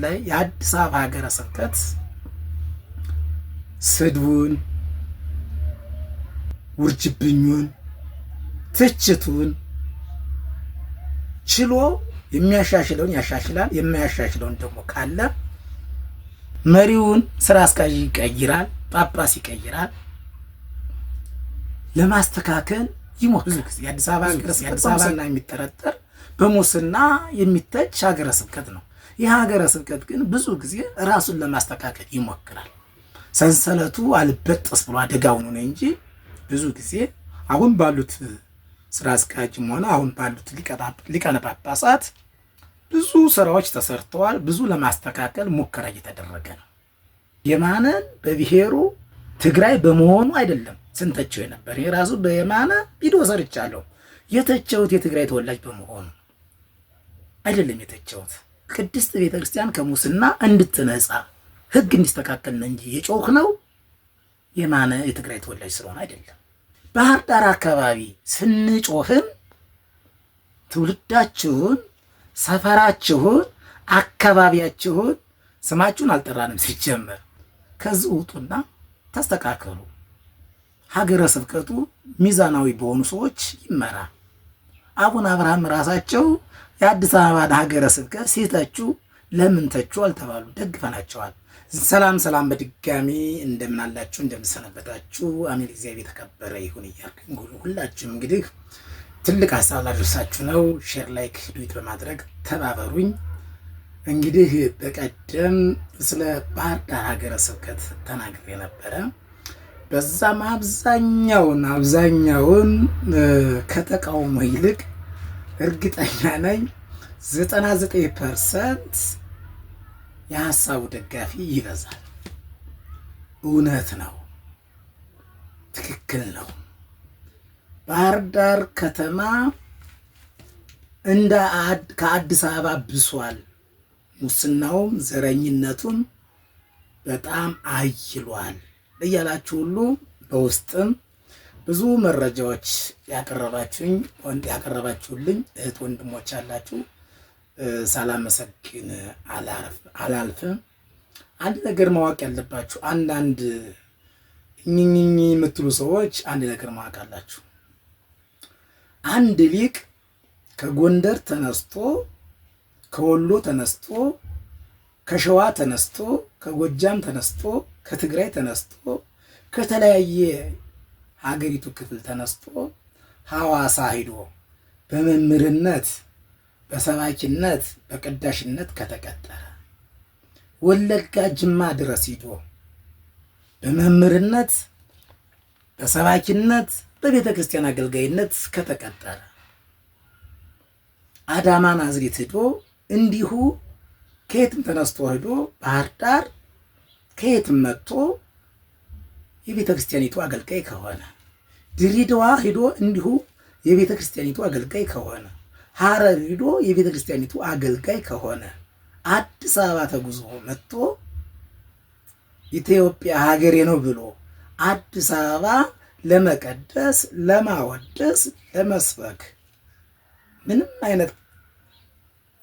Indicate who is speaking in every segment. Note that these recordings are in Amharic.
Speaker 1: ላይ የአዲስ አበባ ሀገረ ስብከት ስድቡን፣ ውርጅብኙን፣ ትችቱን ችሎ የሚያሻሽለውን ያሻሽላል፣ የማያሻሽለውን ደግሞ ካለ መሪውን ስራ አስኪያጅ ይቀይራል፣ ጳጳስ ይቀይራል፣ ለማስተካከል ይሞክራል። ብዙ ጊዜ የአዲስ አበባና የሚጠረጠር በሙስና የሚተች ሀገረ ስብከት ነው። ይህ ሀገረ ስብከት ግን ብዙ ጊዜ ራሱን ለማስተካከል ይሞክራል። ሰንሰለቱ አልበጠስ ብሎ አደጋው ነው እንጂ ብዙ ጊዜ አሁን ባሉት ስራ አስኪያጅም ሆነ አሁን ባሉት ሊቃነ ጳጳሳት ብዙ ስራዎች ተሰርተዋል። ብዙ ለማስተካከል ሙከራ እየተደረገ ነው። የማነን በብሔሩ ትግራይ በመሆኑ አይደለም ስንተቸው የነበር። የራሱ በየማነ ቪዲዮ ሰርቻለሁ። የተቸውት የትግራይ ተወላጅ በመሆኑ አይደለም የተቸውት። ቅድስት ቤተክርስቲያን ከሙስና እንድትነጻ ህግ እንዲስተካከል ነው እንጂ የጮህ ነው የማነ የትግራይ ተወላጅ ስለሆነ አይደለም። ባህር ዳር አካባቢ ስንጮህም ትውልዳችሁን፣ ሰፈራችሁን፣ አካባቢያችሁን ስማችሁን አልጠራንም። ሲጀመር ከዚህ ውጡና ተስተካከሉ። ሀገረ ስብከቱ ሚዛናዊ በሆኑ ሰዎች ይመራ። አቡነ አብርሃም ራሳቸው የአዲስ አበባን ሀገረ ስብከት ሲተቹ ለምን ተቹ አልተባሉ፣ ደግፈናቸዋል። ሰላም በድጋሚ እንደምን አላችሁ፣ እንደምን ሰነበታችሁ? አሜን። እግዚአብሔር የተከበረ ይሁን እያልኩኝ ሁላችሁም እንግዲህ ትልቅ ሀሳብ ላደርሳችሁ ነው። ሼር፣ ላይክ፣ ዱዊት በማድረግ ተባበሩኝ። እንግዲህ በቀደም ስለ ባህር ዳር ሀገረ ስብከት ተናግሬ ነበረ። በዛም አብዛኛውን ከተቃውሞ ይልቅ እርግጠኛ ነኝ 99% የሀሳቡ ደጋፊ ይበዛል። እውነት ነው፣ ትክክል ነው። ባህር ዳር ከተማ ከአዲስ አበባ ብሷል። ሙስናውም ዘረኝነቱም በጣም አይሏል እያላችሁ ሁሉ በውስጥም ብዙ መረጃዎች ያቀረባችሁልኝ እህት ወንድሞች አላችሁ። ሳላመሰግን አላልፍም። አንድ ነገር ማወቅ ያለባችሁ፣ አንዳንድ እኝኝ የምትሉ ሰዎች አንድ ነገር ማወቅ አላችሁ። አንድ ሊቅ ከጎንደር ተነስቶ፣ ከወሎ ተነስቶ፣ ከሸዋ ተነስቶ፣ ከጎጃም ተነስቶ፣ ከትግራይ ተነስቶ፣ ከተለያየ ሀገሪቱ ክፍል ተነስቶ ሐዋሳ ሂዶ በመምህርነት፣ በሰባኪነት፣ በቅዳሽነት ከተቀጠረ፣ ወለጋ ጅማ ድረስ ሂዶ በመምህርነት፣ በሰባኪነት፣ በቤተ ክርስቲያን አገልጋይነት ከተቀጠረ፣ አዳማ ናዝሬት ሂዶ እንዲሁ ከየትም ተነስቶ ሂዶ ባህር ዳር ከየትም መጥቶ የቤተ ክርስቲያኒቱ አገልጋይ ከሆነ፣ ድሬዳዋ ሂዶ እንዲሁ የቤተ ክርስቲያኒቱ አገልጋይ ከሆነ፣ ሐረር ሂዶ የቤተ ክርስቲያኒቱ አገልጋይ ከሆነ፣ አዲስ አበባ ተጉዞ መጥቶ ኢትዮጵያ ሀገሬ ነው ብሎ አዲስ አበባ ለመቀደስ፣ ለማወደስ፣ ለመስበክ ምንም አይነት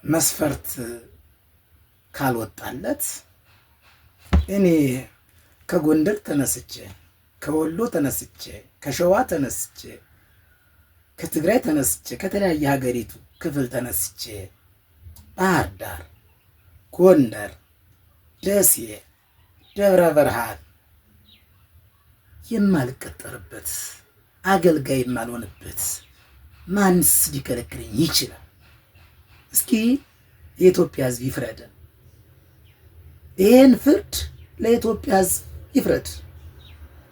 Speaker 1: መስፈርት ካልወጣለት እኔ ከጎንደር ተነስቼ፣ ከወሎ ተነስቼ፣ ከሸዋ ተነስቼ፣ ከትግራይ ተነስቼ፣ ከተለያየ ሀገሪቱ ክፍል ተነስቼ ባህር ዳር፣ ጎንደር፣ ደሴ፣ ደብረ ብርሃን የማልቀጠርበት አገልጋይ የማልሆንበት ማንስ ሊከለክለኝ ይችላል? እስኪ የኢትዮጵያ ሕዝብ ይፍረደን። ይህን ፍርድ ለኢትዮጵያ ሕዝብ ይፍረድ።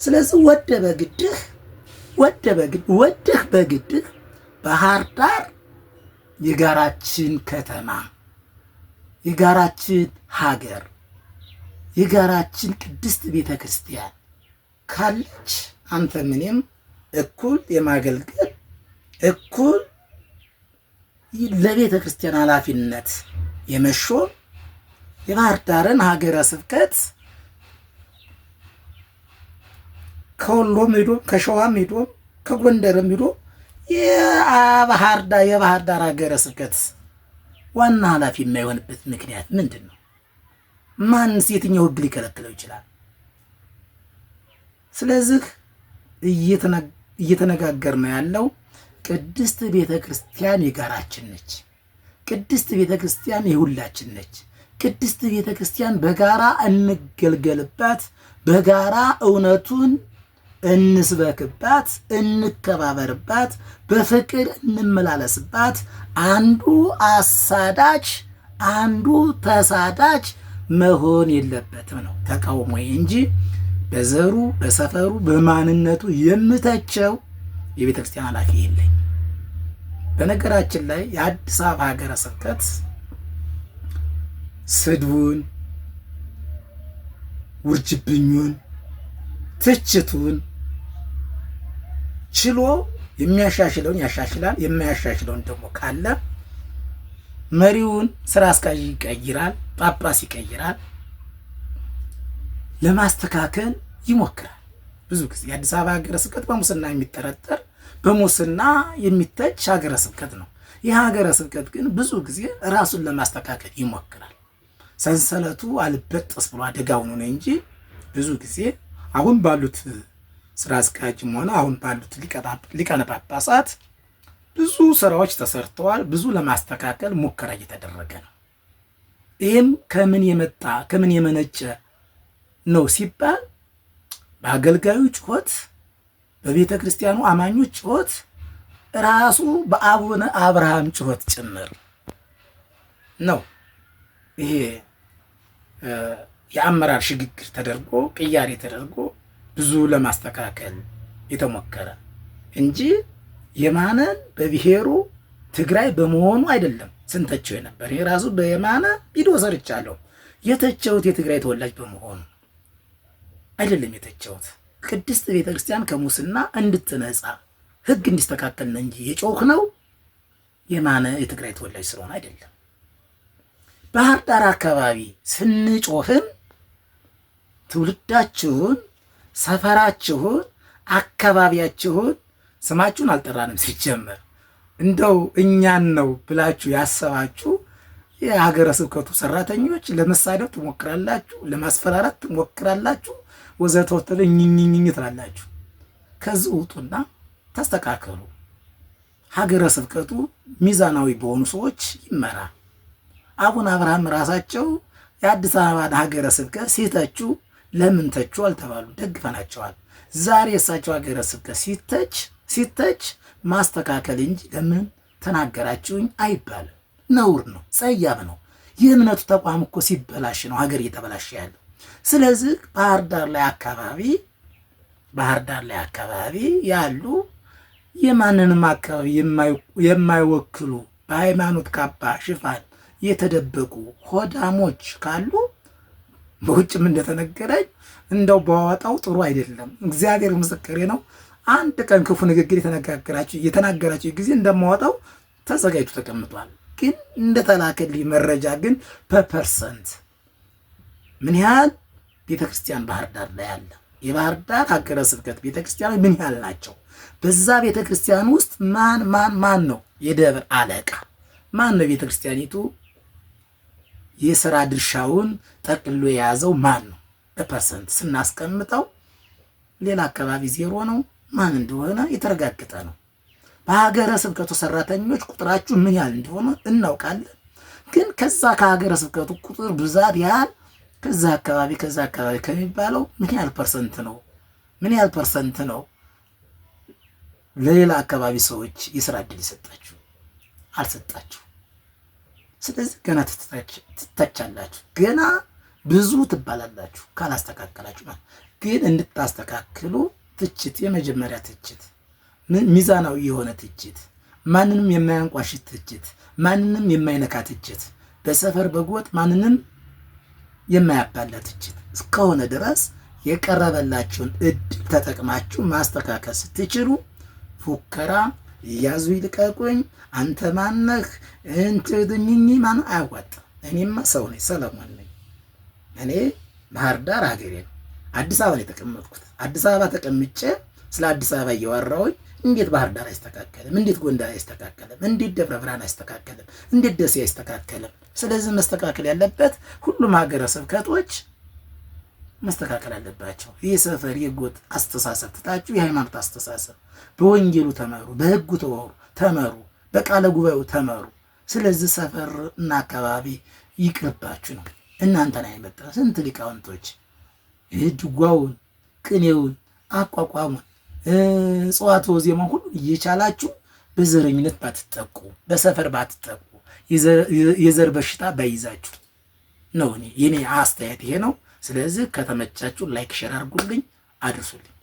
Speaker 1: ስለዚህ ወደህ በግድህ ባህር ዳር የጋራችን ከተማ፣ የጋራችን ሀገር፣ የጋራችን ቅድስት ቤተ ክርስቲያን ካለች አንተ ምንም እኩል የማገልገል እኩል ለቤተ ክርስቲያን ኃላፊነት የመሾም የባህር ዳርን ሀገረ ስብከት ከወሎም ሄዶ ከሸዋም ሄዶ ከጎንደርም ሄዶ የባህር ዳር ሀገረ ስብከት ዋና ኃላፊ የማይሆንበት ምክንያት ምንድን ነው? ማንስ የትኛው ህግ ሊከለክለው ይችላል? ስለዚህ እየተነጋገርን ያለው ቅድስት ቤተ ክርስቲያን የጋራችን ነች። ቅድስት ቤተ ክርስቲያን የሁላችን ነች። ቅድስት ቤተ ክርስቲያን በጋራ እንገልገልባት፣ በጋራ እውነቱን እንስበክባት፣ እንከባበርባት፣ በፍቅር እንመላለስባት። አንዱ አሳዳጅ አንዱ ተሳዳጅ መሆን የለበትም ነው ተቃውሞ እንጂ በዘሩ በሰፈሩ በማንነቱ የምተቸው የቤተ ክርስቲያን ኃላፊ የለኝ። በነገራችን ላይ የአዲስ አበባ ሀገረ ስብከት ስድቡን፣ ውርጅብኙን፣ ትችቱን ችሎ የሚያሻሽለውን ያሻሽላል፣ የማያሻሽለውን ደግሞ ካለ መሪውን ስራ አስኪያጅ ይቀይራል፣ ጳጳስ ይቀይራል፣ ለማስተካከል ይሞክራል። ብዙ ጊዜ የአዲስ አበባ ሀገረ ስብከት በሙስና የሚጠረጠር በሙስና የሚተች ሀገረ ስብከት ነው። ይህ ሀገረ ስብከት ግን ብዙ ጊዜ ራሱን ለማስተካከል ይሞክራል። ሰንሰለቱ አልበጠስ ብሎ አደጋው ነው እንጂ ብዙ ጊዜ አሁን ባሉት ስራ አስኪያጅም ሆነ አሁን ባሉት ሊቃነ ጳጳሳት ብዙ ስራዎች ተሰርተዋል። ብዙ ለማስተካከል ሙከራ እየተደረገ ነው። ይህም ከምን የመጣ ከምን የመነጨ ነው ሲባል በአገልጋዩ ጩኸት፣ በቤተ ክርስቲያኑ አማኞች ጩኸት፣ ራሱ በአቡነ አብርሃም ጩኸት ጭምር ነው። ይሄ የአመራር ሽግግር ተደርጎ ቅያሬ ተደርጎ ብዙ ለማስተካከል የተሞከረ እንጂ የማነን በብሔሩ ትግራይ በመሆኑ አይደለም ስንተቸው የነበር። ይሄ ራሱ በየማነ ቪዲዮ ሰርቻለሁ። የተቸውት የትግራይ ተወላጅ በመሆኑ አይደለም የተቸውት። ቅድስት ቤተክርስቲያን ከሙስና እንድትነጻ ህግ እንዲስተካከል ነው እንጂ የጮህ ነው የማነ የትግራይ ተወላጅ ስለሆነ አይደለም። ባህር ዳር አካባቢ ስንጮህም ትውልዳችሁን፣ ሰፈራችሁን፣ አካባቢያችሁን ስማችሁን አልጠራንም። ሲጀመር እንደው እኛን ነው ብላችሁ ያሰባችሁ የሀገረ ስብከቱ ሰራተኞች ለመሳደብ ትሞክራላችሁ፣ ለማስፈራራት ትሞክራላችሁ፣ ወዘተ ወተለ ኝኝኝ ትላላችሁ። ከዚህ ውጡና ተስተካከሉ። ሀገረ ስብከቱ ሚዛናዊ በሆኑ ሰዎች ይመራል። አቡነ አብርሃም ራሳቸው የአዲስ አበባን ሀገረ ስብከት ሲተቹ ለምን ተቹ አልተባሉ፣ ደግፈናቸዋል። ዛሬ የእሳቸው ሀገረ ስብከት ሲተች ማስተካከል እንጂ ለምን ተናገራችሁኝ አይባልም። ነውር ነው፣ ጸያፍ ነው። የእምነቱ ተቋም እኮ ሲበላሽ ነው ሀገር እየተበላሸ ያለው። ስለዚህ ባህር ዳር ላይ አካባቢ ያሉ የማንንም አካባቢ የማይወክሉ በሃይማኖት ካባ ሽፋን የተደበቁ ሆዳሞች ካሉ በውጭም እንደተነገረኝ እንደው በዋጣው ጥሩ አይደለም። እግዚአብሔር ምስክሬ ነው። አንድ ቀን ክፉ ንግግር የተናገራችሁ ጊዜ እንደማወጣው ተዘጋጅቶ ተቀምጧል። ግን እንደተላከልኝ መረጃ ግን በፐርሰንት ምን ያህል ቤተክርስቲያን ባህር ዳር ላይ አለ፣ የባህር ዳር ሀገረ ስብከት ቤተክርስቲያን ምን ያህል ናቸው፣ በዛ ቤተክርስቲያን ውስጥ ማን ነው የደብር አለቃ፣ ማን ነው ቤተክርስቲያኒቱ የሥራ ድርሻውን ጠቅሎ የያዘው ማን ነው? በፐርሰንት ስናስቀምጠው ሌላ አካባቢ ዜሮ ነው። ማን እንደሆነ የተረጋገጠ ነው። በሀገረ ስብከቱ ሰራተኞች ቁጥራችሁ ምን ያህል እንደሆነ እናውቃለን። ግን ከዛ ከሀገረ ስብከቱ ቁጥር ብዛት ያህል ከዛ አካባቢ ከሚባለው ምን ያህል ፐርሰንት ነው ለሌላ አካባቢ ሰዎች የሥራ ዕድል ይሰጣችሁ? አልሰጣችሁ። ስለዚህ ገና ትተቻላችሁ፣ ገና ብዙ ትባላላችሁ ካላስተካከላችሁ። ግን እንድታስተካክሉ ትችት፣ የመጀመሪያ ትችት፣ ሚዛናዊ የሆነ ትችት፣ ማንንም የማያንቋሽት ትችት፣ ማንንም የማይነካ ትችት፣ በሰፈር በጎጥ ማንንም የማያባላ ትችት እስከሆነ ድረስ የቀረበላችሁን እድል ተጠቅማችሁ ማስተካከል ስትችሉ ፉከራ፣ ያዙ ይልቀቁኝ፣ አንተ ማነህ እንትድኝኝ ማን አያዋጣም። እኔማ ሰው ነኝ፣ ሰለሞን ነኝ። እኔ ባህር ዳር ሀገሬ ነው፣ አዲስ አበባ ነው የተቀመጥኩት። አዲስ አበባ ተቀምጬ ስለ አዲስ አበባ እያወራሁኝ እንዴት ባህር ዳር አይስተካከልም? እንዴት ጎንደር አይስተካከልም? እንዴት ደብረ ብርሃን አይስተካከልም? እንዴት ደሴ አይስተካከልም? ስለዚህ መስተካከል ያለበት ሁሉም ሀገረ ስብከቶች መስተካከል አለባቸው። ይህ ሰፈር የጎጥ አስተሳሰብ ትታችሁ የሃይማኖት አስተሳሰብ በወንጌሉ ተመሩ፣ በህጉ ተመሩ፣ በቃለ ጉባኤው ተመሩ። ስለዚህ ሰፈር እና አካባቢ ይቅርባችሁ ነው። እናንተን አይመጣ ስንት ሊቃውንቶች ድጓውን፣ ቅኔውን፣ አቋቋሙን፣ ጽዋትወ ዜማውን ሁሉ እየቻላችሁ በዘረኝነት ባትጠቁ፣ በሰፈር ባትጠቁ፣ የዘር በሽታ ባይዛችሁ ነው። የኔ አስተያየት ይሄ ነው። ስለዚህ ከተመቻችሁ ላይክ ሼር አድርጉልኝ፣ አድርሱልኝ።